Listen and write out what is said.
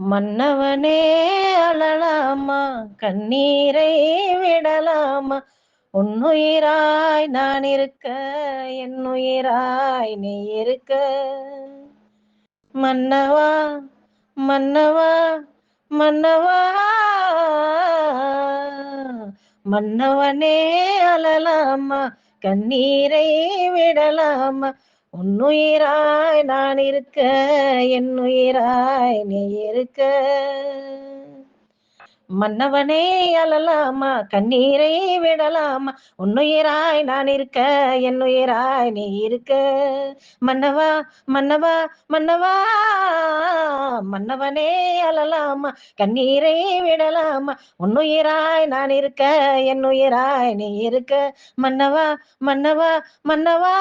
மன்னவனே அழலாமா, கண்ணீரை விடலாமா, உன்னுயிராய் நான் இருக்க, என்னுயிராய் நீ இருக்க. மன்னவா மன்னவா மன்னவா, மன்னவனே அழலாமா, கண்ணீரை விடலாமா, உன்னுயிராய் நான் இருக்க, என்னுயிராய் நீ இருக்க. மன்னவனே அழலாமா, கண்ணீரை விடலாமா, உன்னுயிராய் நான் இருக்க, என்னுயிராய் நீ இருக்க. மன்னவா மன்னவா மன்னவா, மன்னவனே அழலாமா, கண்ணீரை விடலாமா, உன்னுயிராய் நான் இருக்க, என்னுயிராய் நீ இருக்க. மன்னவா மன்னவா மன்னவா.